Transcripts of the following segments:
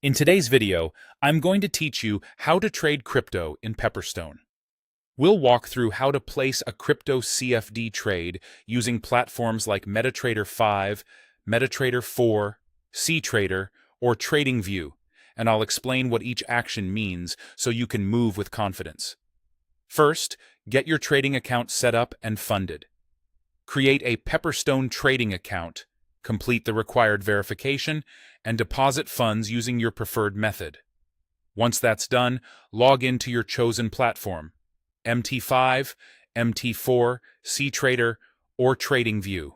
In today's video, I'm going to teach you how to trade crypto in Pepperstone. We'll walk through how to place a crypto CFD trade using platforms like MetaTrader 5, MetaTrader 4, CTrader, or TradingView, and I'll explain what each action means so you can move with confidence. First, get your trading account set up and funded. Create a Pepperstone trading account, complete the required verification, and deposit funds using your preferred method. Once that's done, log into your chosen platform, MT5, MT4, CTrader, or TradingView.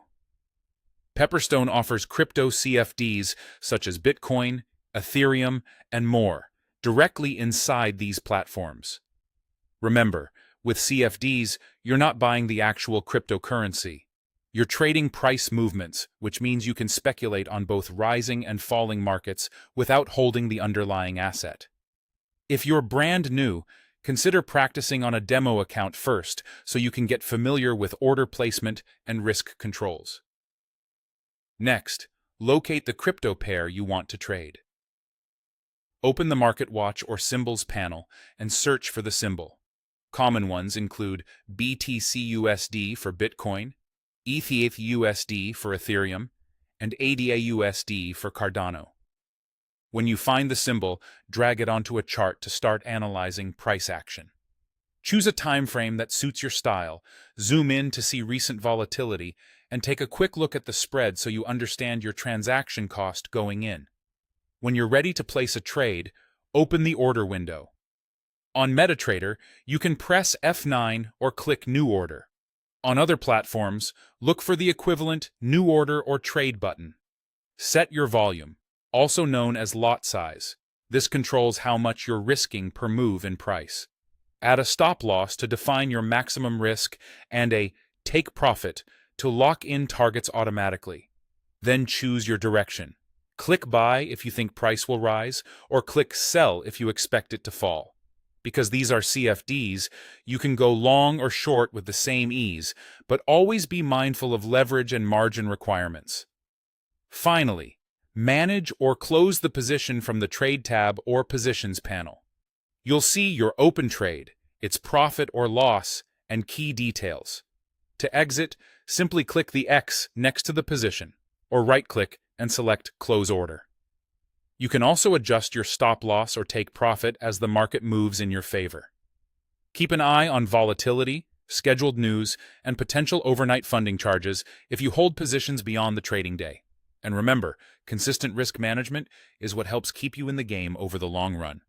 Pepperstone offers crypto CFDs such as Bitcoin, Ethereum, and more, directly inside these platforms. Remember, with CFDs, you're not buying the actual cryptocurrency. You're trading price movements, which means you can speculate on both rising and falling markets without holding the underlying asset. If you're brand new, consider practicing on a demo account first so you can get familiar with order placement and risk controls. Next, locate the crypto pair you want to trade. Open the Market Watch or Symbols panel and search for the symbol. Common ones include BTCUSD for Bitcoin, ETHUSD for Ethereum, and ADAUSD for Cardano. When you find the symbol, drag it onto a chart to start analyzing price action. Choose a time frame that suits your style, zoom in to see recent volatility, and take a quick look at the spread so you understand your transaction cost going in. When you're ready to place a trade, open the order window. On MetaTrader, you can press F9 or click New Order. On other platforms, look for the equivalent New Order or Trade button. Set your volume, also known as lot size. This controls how much you're risking per move in price. Add a stop loss to define your maximum risk and a take profit to lock in targets automatically. Then choose your direction. Click Buy if you think price will rise, or click Sell if you expect it to fall. Because these are CFDs, you can go long or short with the same ease, but always be mindful of leverage and margin requirements. Finally, manage or close the position from the Trade tab or Positions panel. You'll see your open trade, its profit or loss, and key details. To exit, simply click the X next to the position, or right-click and select Close Order. You can also adjust your stop loss or take profit as the market moves in your favor. Keep an eye on volatility, scheduled news, and potential overnight funding charges if you hold positions beyond the trading day. And remember, consistent risk management is what helps keep you in the game over the long run.